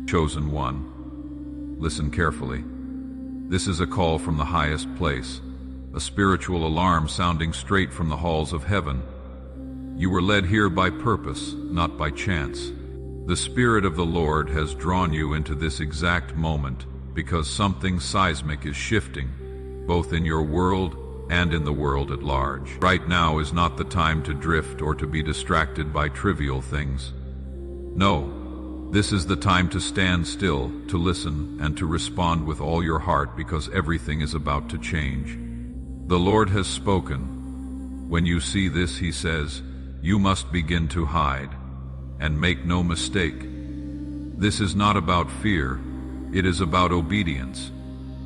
Chosen one, listen carefully. This is a call from the highest place, a spiritual alarm sounding straight from the halls of heaven. You were led here by purpose, not by chance. The Spirit of the Lord has drawn you into this exact moment because something seismic is shifting, both in your world and in the world at large. Right now is not the time to drift or to be distracted by trivial things. No, this is the time to stand still, to listen, and to respond with all your heart, because everything is about to change. The Lord has spoken. When you see this, He says, you must begin to hide. And make no mistake, this is not about fear, it is about obedience.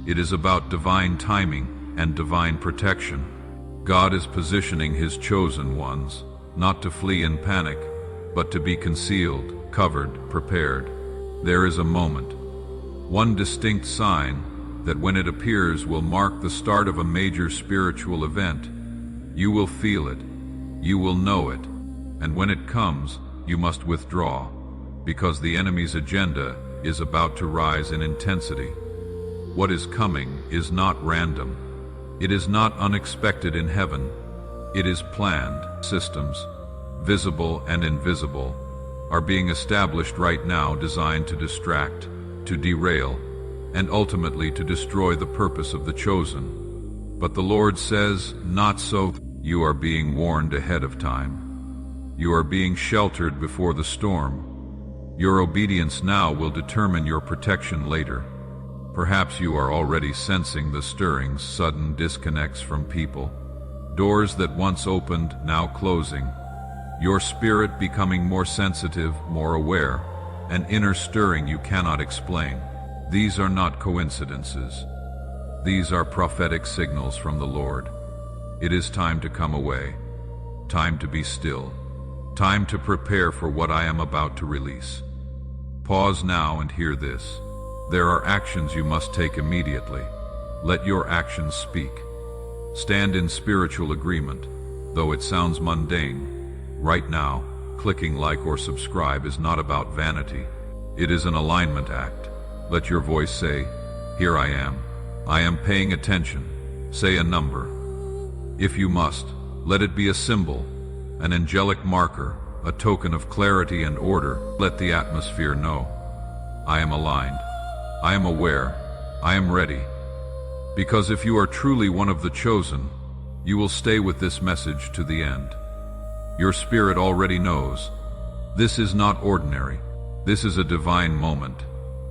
It is about divine timing and divine protection. God is positioning His chosen ones, not to flee in panic, but to be concealed, covered, prepared. There is a moment, one distinct sign that when it appears will mark the start of a major spiritual event. You will feel it, you will know it, and when it comes, you must withdraw, because the enemy's agenda is about to rise in intensity. What is coming is not random. It is not unexpected in heaven. It is planned. Systems, visible and invisible, are being established right now, designed to distract, to derail, and ultimately to destroy the purpose of the chosen. But the Lord says, not so. You are being warned ahead of time. You are being sheltered before the storm. Your obedience now will determine your protection later. Perhaps you are already sensing the stirrings, sudden disconnects from people, doors that once opened, now closing, your spirit becoming more sensitive, more aware, an inner stirring you cannot explain. These are not coincidences. These are prophetic signals from the Lord. It is time to come away, time to be still, time to prepare for what I am about to release. Pause now and hear this. There are actions you must take immediately. Let your actions speak. Stand in spiritual agreement. Though it sounds mundane, right now, clicking like or subscribe is not about vanity. It is an alignment act. Let your voice say, here I am. I am paying attention. Say a number. If you must, let it be a symbol, an angelic marker, a token of clarity and order. Let the atmosphere know. I am aligned. I am aware. I am ready. Because if you are truly one of the chosen, you will stay with this message to the end. Your spirit already knows. This is not ordinary. This is a divine moment,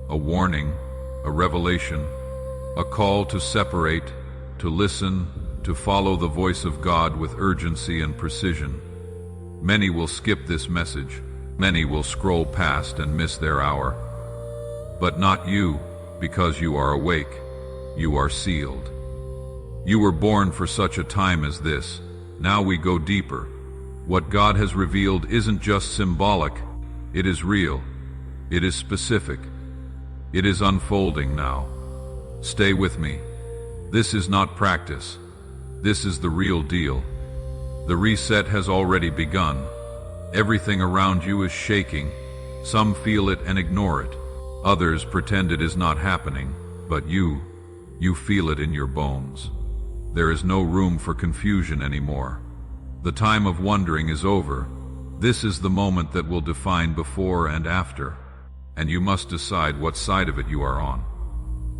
a warning, a revelation, a call to separate, to listen, to follow the voice of God with urgency and precision. Many will skip this message. Many will scroll past and miss their hour. But not you, because you are awake. You are sealed. You were born for such a time as this. Now we go deeper. What God has revealed isn't just symbolic. It is real. It is specific. It is unfolding now. Stay with me. This is not practice. This is the real deal. The reset has already begun. Everything around you is shaking. Some feel it and ignore it. Others pretend it is not happening. But you feel it in your bones. There is no room for confusion anymore. The time of wondering is over. This is the moment that will define before and after. And you must decide what side of it you are on.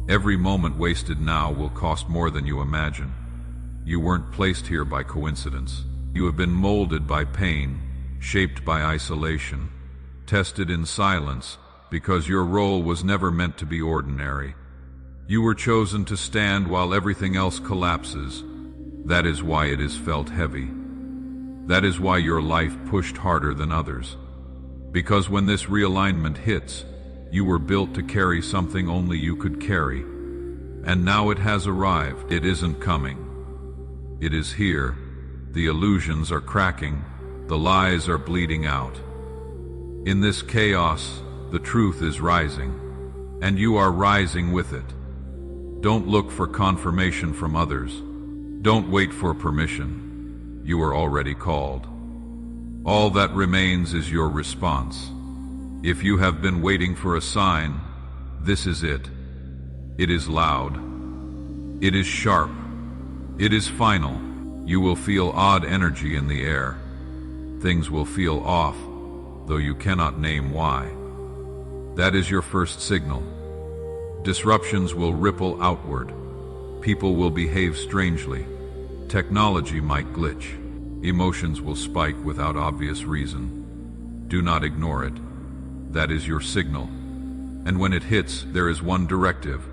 Every moment wasted now will cost more than you imagine. You weren't placed here by coincidence. You have been molded by pain, shaped by isolation, tested in silence, because your role was never meant to be ordinary. You were chosen to stand while everything else collapses. That is why it is felt heavy. That is why your life pushed harder than others. Because when this realignment hits, you were built to carry something only you could carry. And now it has arrived. It isn't coming. It is here. The illusions are cracking. The lies are bleeding out. In this chaos, the truth is rising. And you are rising with it. Don't look for confirmation from others. Don't wait for permission. You are already called. All that remains is your response. If you have been waiting for a sign, this is it. It is loud. It is sharp. It is final. You will feel odd energy in the air. Things will feel off, though you cannot name why. That is your first signal. Disruptions will ripple outward. People will behave strangely. Technology might glitch. Emotions will spike without obvious reason. Do not ignore it. That is your signal. And when it hits, there is one directive.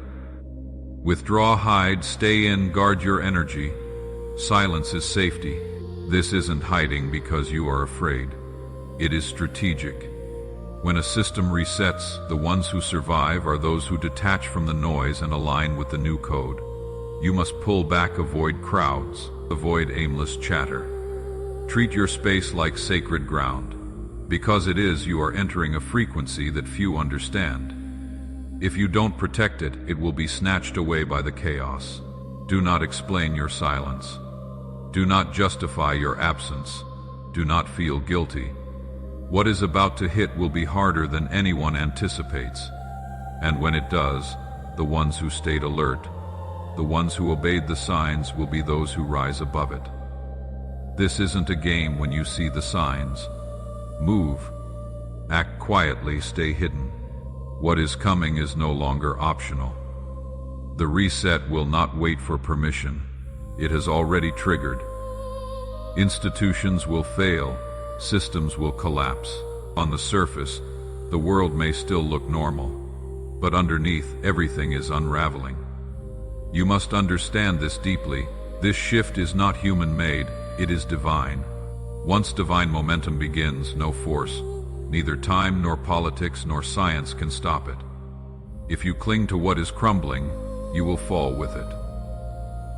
Withdraw, hide, stay in, guard your energy. Silence is safety. This isn't hiding because you are afraid. It is strategic. When a system resets, the ones who survive are those who detach from the noise and align with the new code. You must pull back, avoid crowds, avoid aimless chatter. Treat your space like sacred ground. Because it is, you are entering a frequency that few understand. If you don't protect it, it will be snatched away by the chaos. Do not explain your silence. Do not justify your absence. Do not feel guilty. What is about to hit will be harder than anyone anticipates. And when it does, the ones who stayed alert, the ones who obeyed the signs, will be those who rise above it. This isn't a game when you see the signs. Move. Act quietly, stay hidden. What is coming is no longer optional. The reset will not wait for permission. It has already triggered. Institutions will fail. Systems will collapse. On the surface, the world may still look normal, but underneath, everything is unraveling. You must understand this deeply. This shift is not human-made, it is divine. Once divine momentum begins, no force, neither time nor politics nor science can stop it. If you cling to what is crumbling, you will fall with it.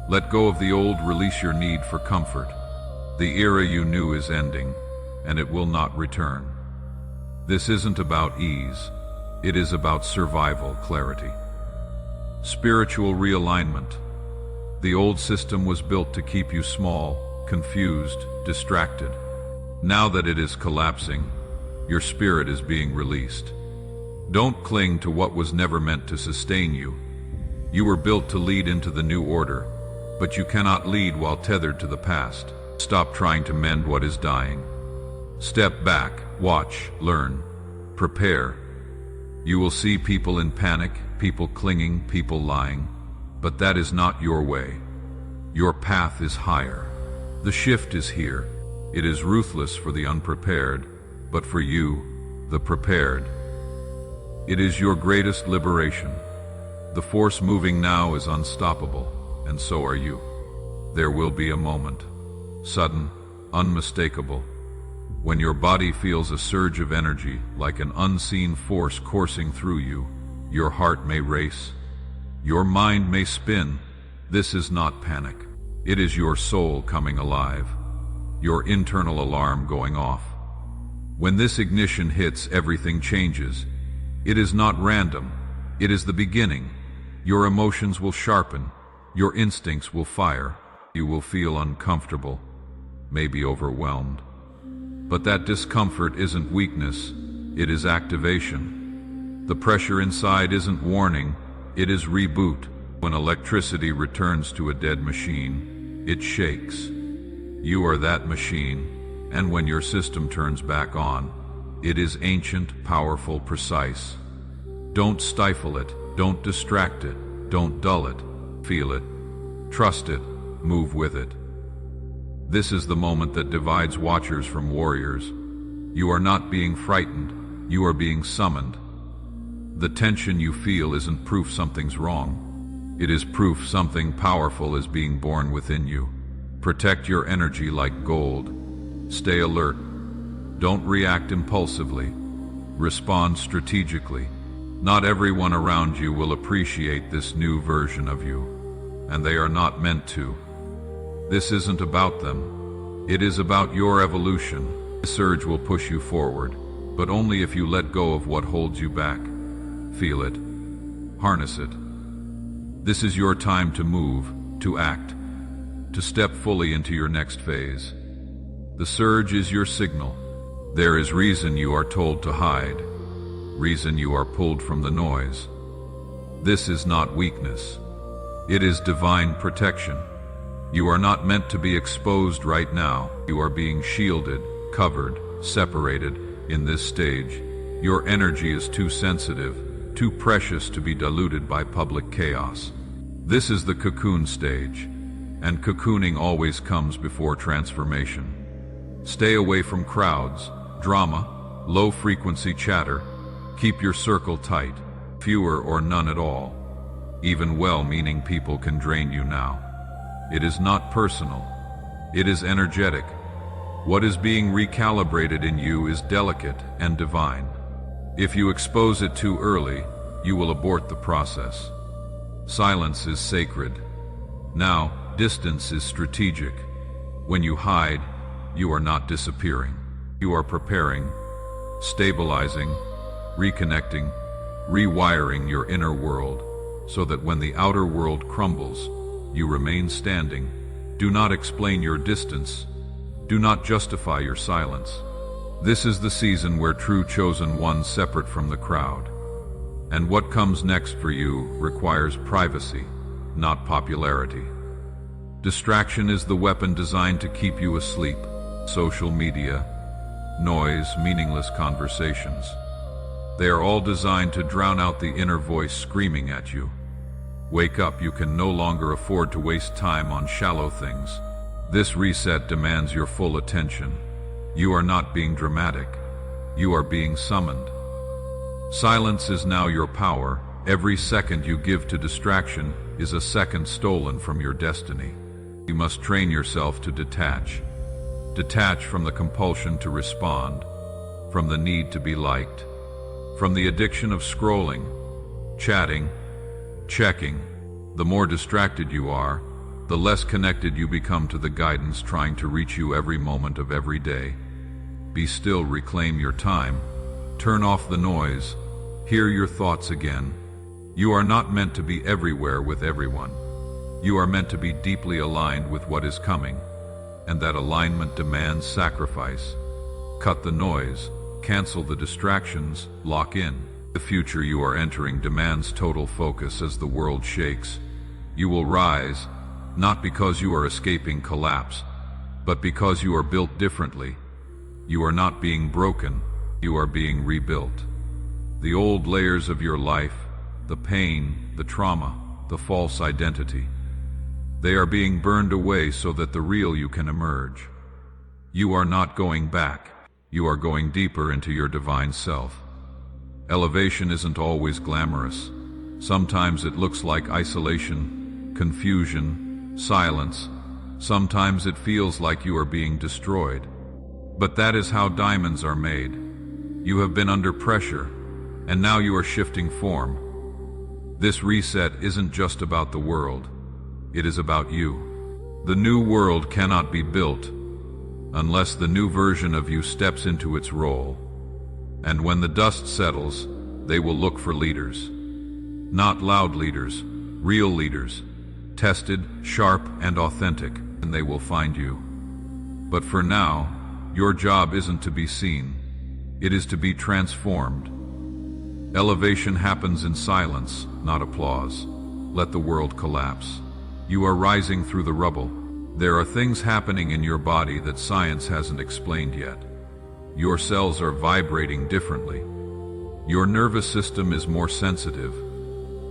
Let go of the old, release your need for comfort. The era you knew is ending, and it will not return. This isn't about ease, it is about survival, clarity. Spiritual realignment. The old system was built to keep you small, confused, distracted. Now that it is collapsing, your spirit is being released. Don't cling to what was never meant to sustain you. You were built to lead into the new order, but you cannot lead while tethered to the past. Stop trying to mend what is dying. Step back, watch, learn, prepare. You will see people in panic, people clinging, people lying, but that is not your way. Your path is higher. The shift is here. It is ruthless for the unprepared, but for you, the prepared. It is your greatest liberation. The force moving now is unstoppable, and so are you. There will be a moment, sudden, unmistakable, when your body feels a surge of energy like an unseen force coursing through you. Your heart may race. Your mind may spin. This is not panic. It is your soul coming alive. Your internal alarm going off. When this ignition hits, everything changes. It is not random. It is the beginning. Your emotions will sharpen. Your instincts will fire. You will feel uncomfortable, maybe overwhelmed. But that discomfort isn't weakness, it is activation. The pressure inside isn't warning, it is reboot. When electricity returns to a dead machine, it shakes. You are that machine, and when your system turns back on, it is ancient, powerful, precise. Don't stifle it, don't distract it, don't dull it. Feel it, trust it, move with it. This is the moment that divides watchers from warriors. You are not being frightened, you are being summoned. The tension you feel isn't proof something's wrong. It is proof something powerful is being born within you. Protect your energy like gold. Stay alert. Don't react impulsively. Respond strategically. Not everyone around you will appreciate this new version of you, and they are not meant to. This isn't about them. It is about your evolution. The surge will push you forward, but only if you let go of what holds you back. Feel it. Harness it. This is your time to move, to act, to step fully into your next phase. The surge is your signal. There is reason you are told to hide. reason you are pulled from the noise. This is not weakness. It is divine protection. You are not meant to be exposed right now. You are being shielded, covered, separated in this stage. Your energy is too sensitive, too precious to be diluted by public chaos. This is the cocoon stage, and cocooning always comes before transformation. Stay away from crowds, drama, low-frequency chatter. Keep your circle tight, fewer or none at all. Even well-meaning people can drain you now. It is not personal. It is energetic. What is being recalibrated in you is delicate and divine. If you expose it too early, you will abort the process. Silence is sacred. Now, distance is strategic. When you hide, you are not disappearing. You are preparing, stabilizing, reconnecting, rewiring your inner world, so that when the outer world crumbles, you remain standing. Do not explain your distance. Do not justify your silence. This is the season where true chosen ones separate from the crowd. And what comes next for you requires privacy, not popularity. Distraction is the weapon designed to keep you asleep. Social media, noise, meaningless conversations. They are all designed to drown out the inner voice screaming at you. Wake up, you can no longer afford to waste time on shallow things. This reset demands your full attention. You are not being dramatic. You are being summoned. Silence is now your power. Every second you give to distraction is a second stolen from your destiny. You must train yourself to detach. Detach from the compulsion to respond, from the need to be liked, from the addiction of scrolling, chatting, checking. The more distracted you are, the less connected you become to the guidance trying to reach you every moment of every day. Be still, reclaim your time, turn off the noise, hear your thoughts again. You are not meant to be everywhere with everyone. You are meant to be deeply aligned with what is coming, and that alignment demands sacrifice. Cut the noise, cancel the distractions, lock in. The future you are entering demands total focus as the world shakes. You will rise, not because you are escaping collapse, but because you are built differently. You are not being broken, you are being rebuilt. The old layers of your life, the pain, the trauma, the false identity, they are being burned away so that the real you can emerge. You are not going back, you are going deeper into your divine self. Elevation isn't always glamorous. Sometimes it looks like isolation, confusion, silence. Sometimes it feels like you are being destroyed. But that is how diamonds are made. You have been under pressure, and now you are shifting form. This reset isn't just about the world. It is about you. The new world cannot be built unless the new version of you steps into its role. And when the dust settles, they will look for leaders. Not loud leaders, real leaders, tested, sharp, and authentic, and they will find you. But for now, your job isn't to be seen. It is to be transformed. Elevation happens in silence, not applause. Let the world collapse. You are rising through the rubble. There are things happening in your body that science hasn't explained yet. Your cells are vibrating differently. Your nervous system is more sensitive.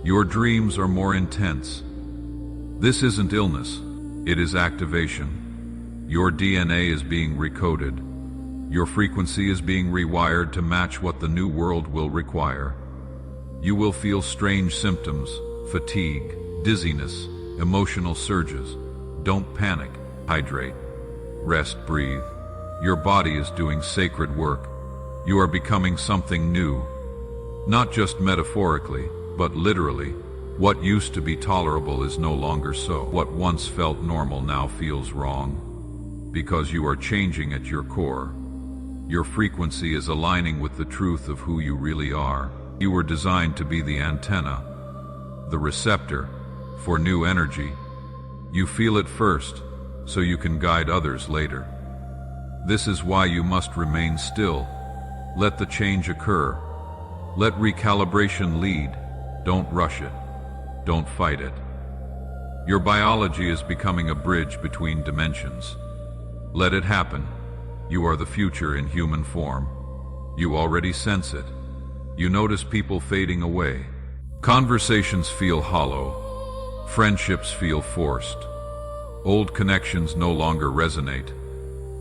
Your dreams are more intense. This isn't illness, it is activation. Your DNA is being recoded. Your frequency is being rewired to match what the new world will require. You will feel strange symptoms, fatigue, dizziness, emotional surges. Don't panic. Hydrate. Rest, breathe. Your body is doing sacred work. You are becoming something new. Not just metaphorically, but literally. What used to be tolerable is no longer so. What once felt normal now feels wrong. Because you are changing at your core. Your frequency is aligning with the truth of who you really are. You were designed to be the antenna, the receptor, for new energy. You feel it first, so you can guide others later. This is why you must remain still. Let the change occur. Let recalibration lead. Don't rush it. Don't fight it. Your biology is becoming a bridge between dimensions. Let it happen. You are the future in human form. You already sense it. You notice people fading away. Conversations feel hollow. Friendships feel forced. Old connections no longer resonate.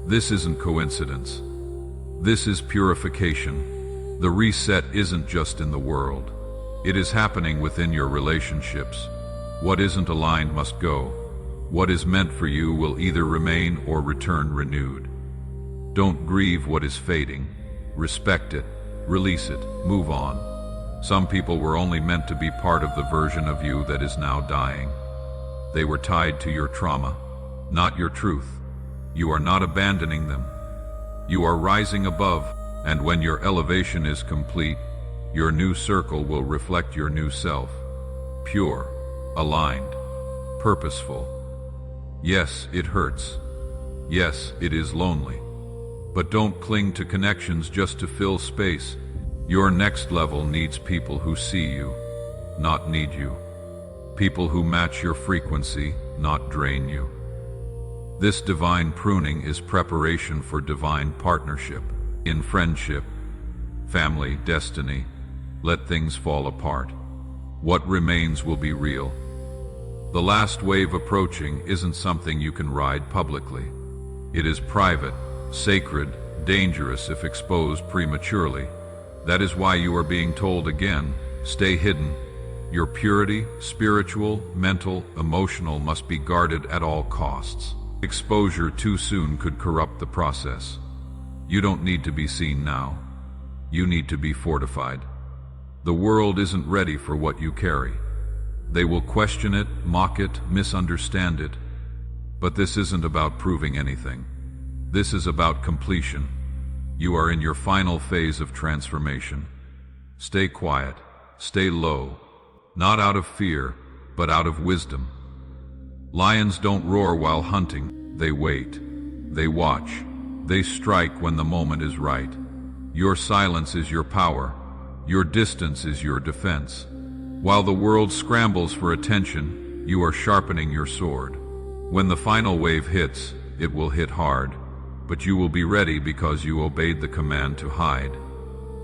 This isn't coincidence. This is purification. The reset isn't just in the world. It is happening within your relationships. What isn't aligned must go. What is meant for you will either remain or return renewed. Don't grieve what is fading. Respect it. Release it. Move on. Some people were only meant to be part of the version of you that is now dying. They were tied to your trauma, not your truth. You are not abandoning them. You are rising above, and when your elevation is complete, your new circle will reflect your new self. Pure, aligned, purposeful. Yes, it hurts. Yes, it is lonely. But don't cling to connections just to fill space. Your next level needs people who see you, not need you. People who match your frequency, not drain you. This divine pruning is preparation for divine partnership. In friendship, family, destiny, let things fall apart. What remains will be real. The last wave approaching isn't something you can ride publicly. It is private, sacred, dangerous if exposed prematurely. That is why you are being told again, stay hidden. Your purity, spiritual, mental, emotional, must be guarded at all costs. Exposure too soon could corrupt the process. You don't need to be seen now. You need to be fortified. The world isn't ready for what you carry. They will question it, mock it, misunderstand it. But this isn't about proving anything. This is about completion. You are in your final phase of transformation. Stay quiet, stay low, not out of fear, but out of wisdom. Lions don't roar while hunting, they wait, they watch, they strike when the moment is right. Your silence is your power, your distance is your defense. While the world scrambles for attention, you are sharpening your sword. When the final wave hits, it will hit hard, but you will be ready because you obeyed the command to hide.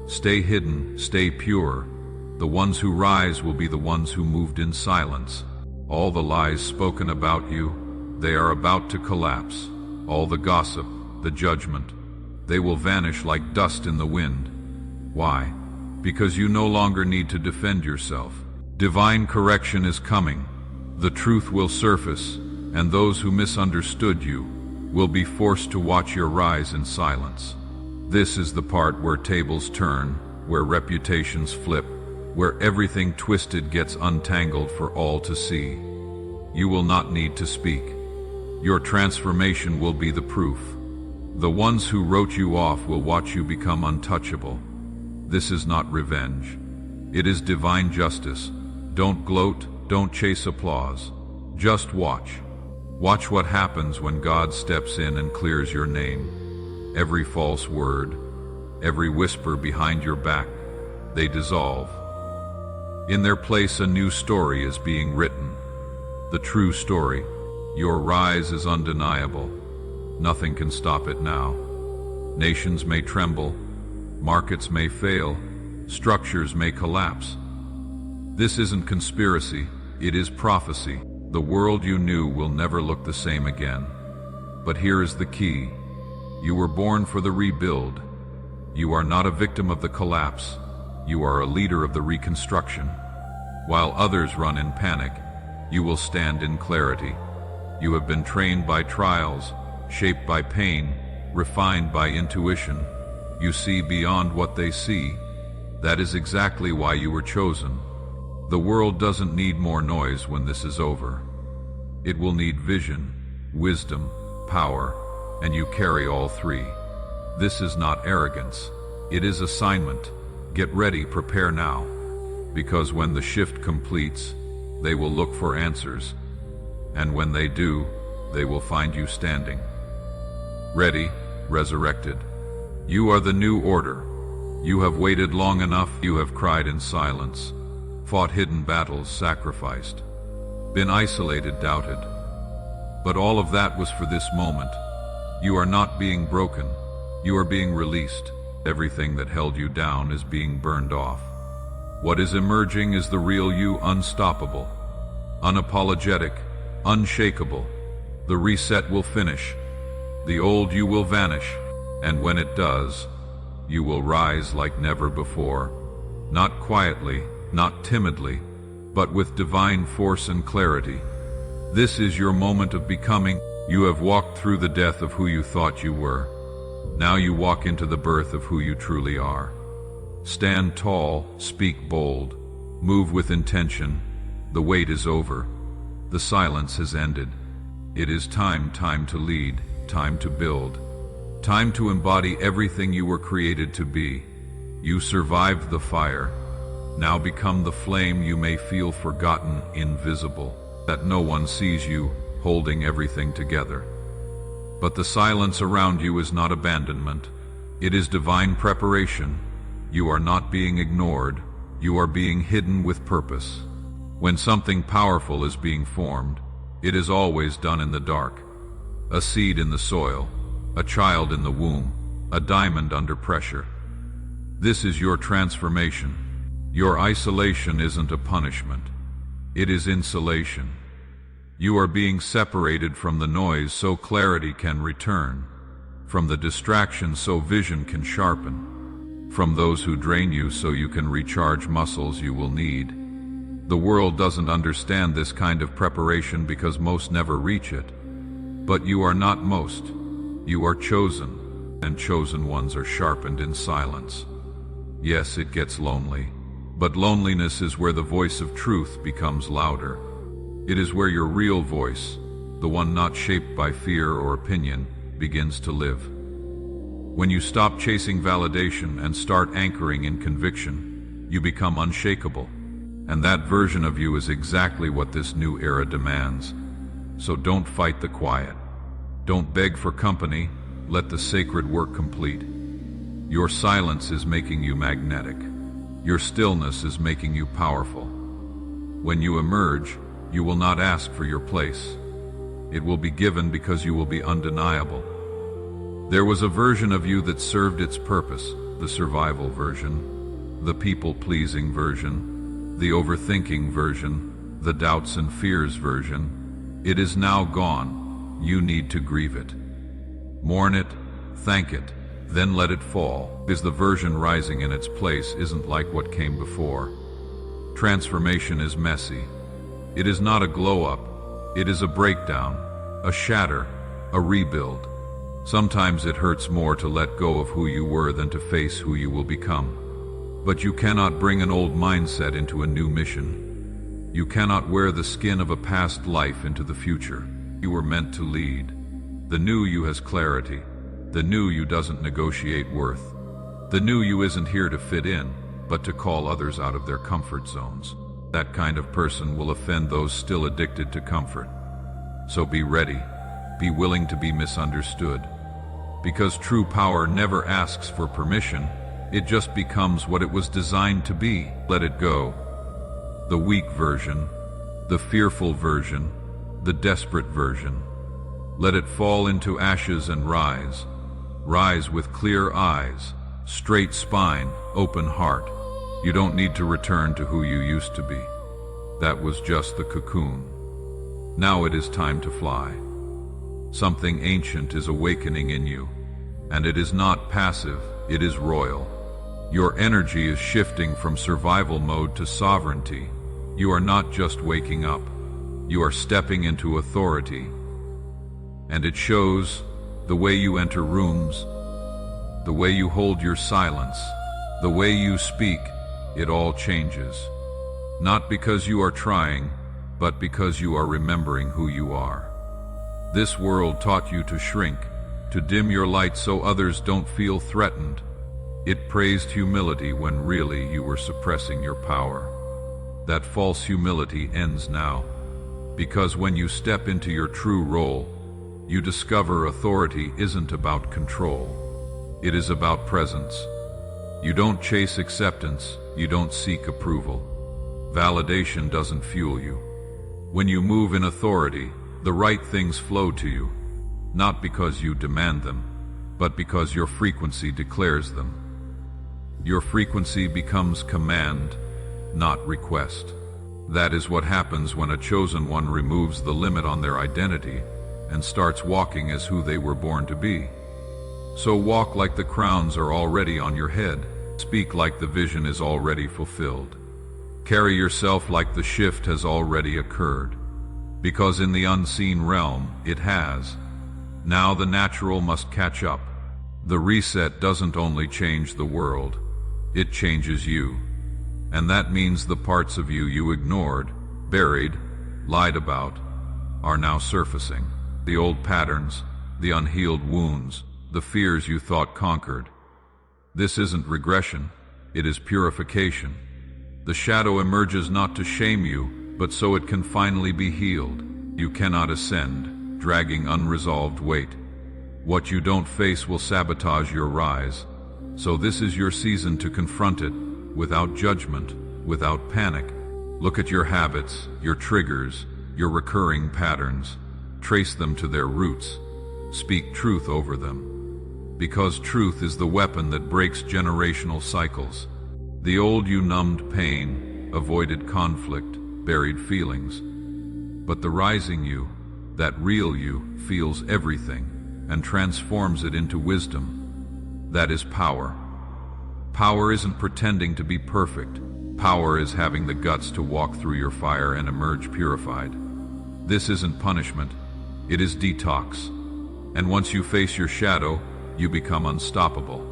Stay hidden, stay pure. The ones who rise will be the ones who moved in silence. All the lies spoken about you, they are about to collapse. All the gossip, the judgment, they will vanish like dust in the wind. Why? Because you no longer need to defend yourself. Divine correction is coming. The truth will surface, and those who misunderstood you will be forced to watch your rise in silence. This is the part where tables turn, where reputations flip, where everything twisted gets untangled for all to see. You will not need to speak. Your transformation will be the proof. The ones who wrote you off will watch you become untouchable. This is not revenge. It is divine justice. Don't gloat, don't chase applause. Just watch. Watch what happens when God steps in and clears your name. Every false word, every whisper behind your back, they dissolve. In their place, a new story is being written. The true story. Your rise is undeniable. Nothing can stop it now. Nations may tremble, markets may fail, structures may collapse. This isn't conspiracy, it is prophecy. The world you knew will never look the same again. But here is the key. You were born for the rebuild. You are not a victim of the collapse. You are a leader of the reconstruction. While others run in panic, you will stand in clarity. You have been trained by trials, shaped by pain, refined by intuition. You see beyond what they see. That is exactly why you were chosen. The world doesn't need more noise when this is over. It will need vision, wisdom, power, and you carry all three. This is not arrogance. It is assignment. Get ready, prepare now. Because when the shift completes, they will look for answers. And when they do, they will find you standing. Ready, resurrected. You are the new order. You have waited long enough, you have cried in silence, fought hidden battles, sacrificed, been isolated, doubted. But all of that was for this moment. You are not being broken, you are being released. Everything that held you down is being burned off. What is emerging is the real you, unstoppable, unapologetic, unshakable. The reset will finish. The old you will vanish, and when it does, you will rise like never before. Not quietly, not timidly, but with divine force and clarity. This is your moment of becoming. You have walked through the death of who you thought you were. Now you walk into the birth of who you truly are. Stand tall, speak bold, move with intention. The wait is over. The silence has ended. It is time to lead, time to build, time to embody everything you were created to be. You survived the fire. Now become the flame. You may feel forgotten, invisible, that no one sees you, holding everything together. But the silence around you is not abandonment. It is divine preparation. You are not being ignored. You are being hidden with purpose. When something powerful is being formed, it is always done in the dark. A seed in the soil, a child in the womb, a diamond under pressure. This is your transformation. Your isolation isn't a punishment. It is insulation. You are being separated from the noise so clarity can return, from the distraction so vision can sharpen, from those who drain you so you can recharge muscles you will need. The world doesn't understand this kind of preparation because most never reach it. But you are not most. You are chosen, and chosen ones are sharpened in silence. Yes, it gets lonely, but loneliness is where the voice of truth becomes louder. It is where your real voice, the one not shaped by fear or opinion, begins to live. When you stop chasing validation and start anchoring in conviction, you become unshakable. And that version of you is exactly what this new era demands. So don't fight the quiet. Don't beg for company. Let the sacred work complete. Your silence is making you magnetic. Your stillness is making you powerful. When you emerge, you will not ask for your place. It will be given because you will be undeniable. There was a version of you that served its purpose, the survival version, the people-pleasing version, the overthinking version, the doubts and fears version. It is now gone. You need to grieve it. Mourn it, thank it, then let it fall, because the version rising in its place isn't like what came before. Transformation is messy. It is not a glow-up. It is a breakdown, a shatter, a rebuild. Sometimes it hurts more to let go of who you were than to face who you will become. But you cannot bring an old mindset into a new mission. You cannot wear the skin of a past life into the future. You were meant to lead. The new you has clarity. The new you doesn't negotiate worth. The new you isn't here to fit in, but to call others out of their comfort zones. That kind of person will offend those still addicted to comfort. So be ready. Be willing to be misunderstood. Because true power never asks for permission. It just becomes what it was designed to be. Let it go. The weak version, the fearful version, the desperate version. Let it fall into ashes and rise. Rise with clear eyes, straight spine, open heart. You don't need to return to who you used to be. That was just the cocoon. Now it is time to fly. Something ancient is awakening in you, and it is not passive, it is royal. Your energy is shifting from survival mode to sovereignty. You are not just waking up. You are stepping into authority. And it shows the way you enter rooms, the way you hold your silence, the way you speak. It all changes. Not because you are trying, but because you are remembering who you are. This world taught you to shrink, to dim your light so others don't feel threatened. It praised humility when really you were suppressing your power. That false humility ends now, because when you step into your true role, you discover authority isn't about control. It is about presence. You don't chase acceptance, you don't seek approval. Validation doesn't fuel you. When you move in authority, the right things flow to you, not because you demand them, but because your frequency declares them. Your frequency becomes command, not request. That is what happens when a chosen one removes the limit on their identity and starts walking as who they were born to be. So walk like the crowns are already on your head. Speak like the vision is already fulfilled. Carry yourself like the shift has already occurred. Because in the unseen realm, it has. Now the natural must catch up. The reset doesn't only change the world, it changes you. And that means the parts of you ignored, buried, lied about, are now surfacing. The old patterns, the unhealed wounds, the fears you thought conquered. This isn't regression, it is purification. The shadow emerges not to shame you, but so it can finally be healed. You cannot ascend, dragging unresolved weight. What you don't face will sabotage your rise. So this is your season to confront it, without judgment, without panic. Look at your habits, your triggers, your recurring patterns. Trace them to their roots. Speak truth over them. Because truth is the weapon that breaks generational cycles. The old you numbed pain, avoided conflict, buried feelings. But the rising you, that real you, feels everything and transforms it into wisdom. That is power. Power isn't pretending to be perfect. Power is having the guts to walk through your fire and emerge purified. This isn't punishment, it is detox. And once you face your shadow, you become unstoppable.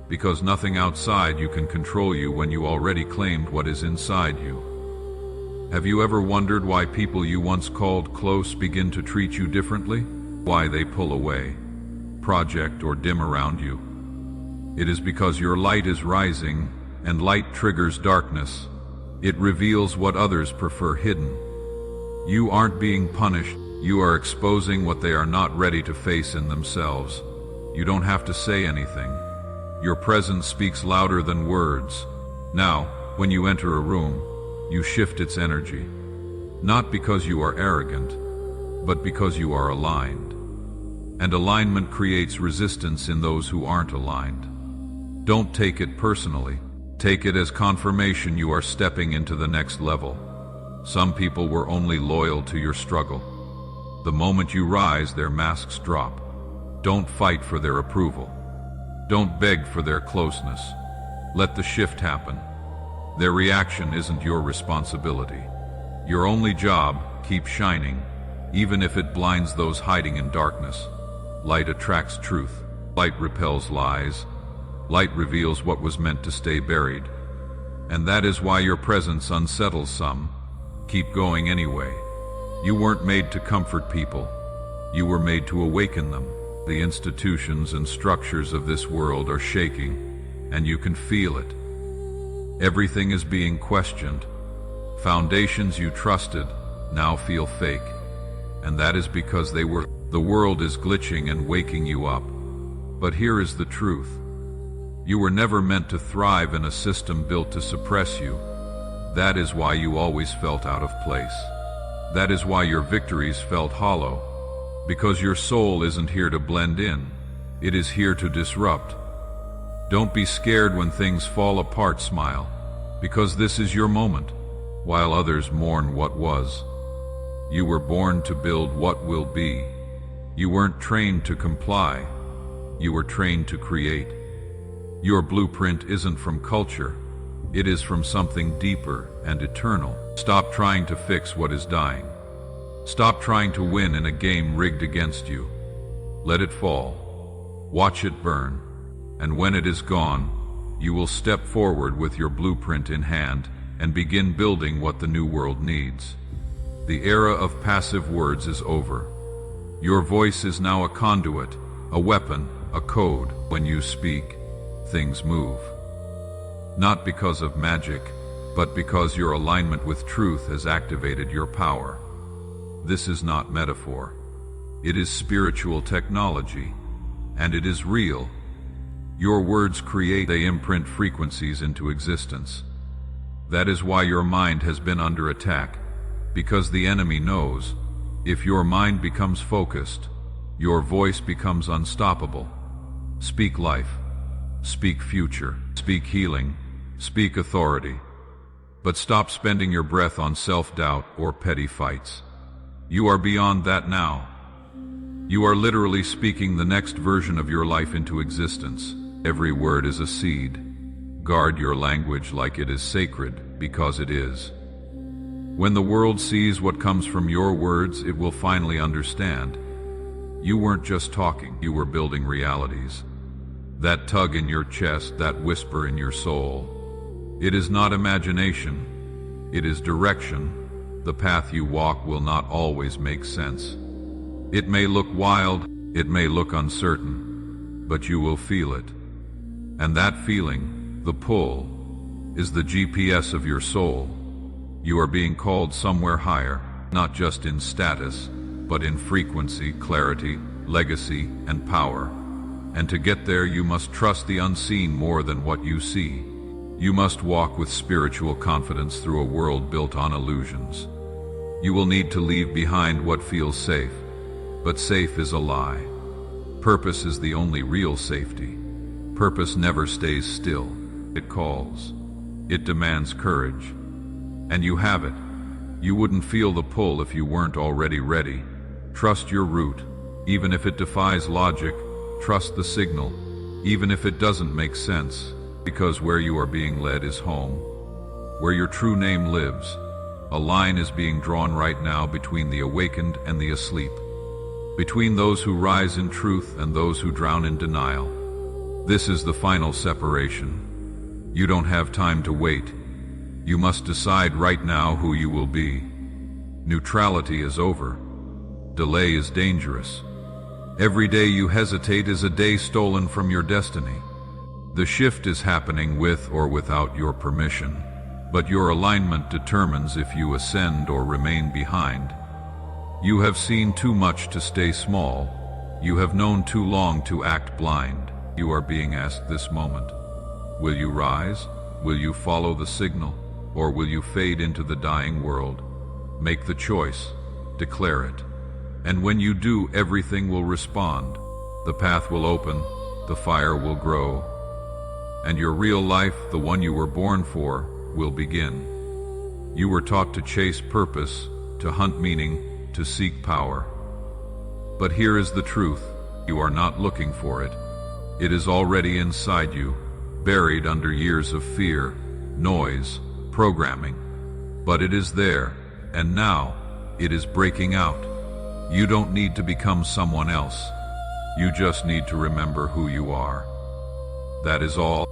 Because nothing outside you can control you when you already claimed what is inside you. Have you ever wondered why people you once called close begin to treat you differently? Why they pull away, project, or dim around you? It is because your light is rising, and light triggers darkness. It reveals what others prefer hidden. You aren't being punished, you are exposing what they are not ready to face in themselves. You don't have to say anything. Your presence speaks louder than words. Now, when you enter a room, you shift its energy. Not because you are arrogant, but because you are aligned. And alignment creates resistance in those who aren't aligned. Don't take it personally. Take it as confirmation you are stepping into the next level. Some people were only loyal to your struggle. The moment you rise, their masks drop. Don't fight for their approval. Don't beg for their closeness. Let the shift happen. Their reaction isn't your responsibility. Your only job, keep shining, even if it blinds those hiding in darkness. Light attracts truth. Light repels lies. Light reveals what was meant to stay buried. And that is why your presence unsettles some. Keep going anyway. You weren't made to comfort people. You were made to awaken them. The institutions and structures of this world are shaking, and you can feel it. Everything is being questioned. Foundations you trusted now feel fake. And that is because the world is glitching and waking you up. But here is the truth. You were never meant to thrive in a system built to suppress you. That is why you always felt out of place. That is why your victories felt hollow. Because your soul isn't here to blend in. It is here to disrupt. Don't be scared when things fall apart, smile. Because this is your moment, while others mourn what was. You were born to build what will be. You weren't trained to comply. You were trained to create. Your blueprint isn't from culture. It is from something deeper and eternal. Stop trying to fix what is dying. Stop trying to win in a game rigged against you. Let it fall. Watch it burn. And when it is gone, you will step forward with your blueprint in hand and begin building what the new world needs. The era of passive words is over. Your voice is now a conduit, a weapon, a code. When you speak, things move. Not because of magic, but because your alignment with truth has activated your power. This is not metaphor. It is spiritual technology, and it is real. Your words create, they imprint frequencies into existence. That is why your mind has been under attack, because the enemy knows, if your mind becomes focused, your voice becomes unstoppable. Speak life, speak future, speak healing, speak authority. But stop spending your breath on self-doubt or petty fights. You are beyond that now. You are literally speaking the next version of your life into existence. Every word is a seed. Guard your language like it is sacred, because it is. When the world sees what comes from your words, it will finally understand. You weren't just talking, you were building realities. That tug in your chest, that whisper in your soul. It is not imagination, it is direction. The path you walk will not always make sense. It may look wild, it may look uncertain, but you will feel it. And that feeling, the pull, is the GPS of your soul. You are being called somewhere higher, not just in status, but in frequency, clarity, legacy, and power. And to get there, you must trust the unseen more than what you see. You must walk with spiritual confidence through a world built on illusions. You will need to leave behind what feels safe, but safe is a lie. Purpose is the only real safety. Purpose never stays still. It calls. It demands courage. And you have it. You wouldn't feel the pull if you weren't already ready. Trust your route, even if it defies logic. Trust the signal, even if it doesn't make sense, because where you are being led is home, where your true name lives. A line is being drawn right now between the awakened and the asleep, between those who rise in truth and those who drown in denial. This is the final separation. You don't have time to wait. You must decide right now who you will be. Neutrality is over. Delay is dangerous. Every day you hesitate is a day stolen from your destiny. The shift is happening with or without your permission, but your alignment determines if you ascend or remain behind. You have seen too much to stay small. You have known too long to act blind. You are being asked this moment. Will you rise? Will you follow the signal? Or will you fade into the dying world? Make the choice. Declare it. And when you do, everything will respond. The path will open. The fire will grow. And your real life, the one you were born for, will begin. You were taught to chase purpose, to hunt meaning, to seek power. But here is the truth. You are not looking for it. It is already inside you, buried under years of fear, noise, programming. But it is there, and now it is breaking out. You don't need to become someone else. You just need to remember who you are. That is all.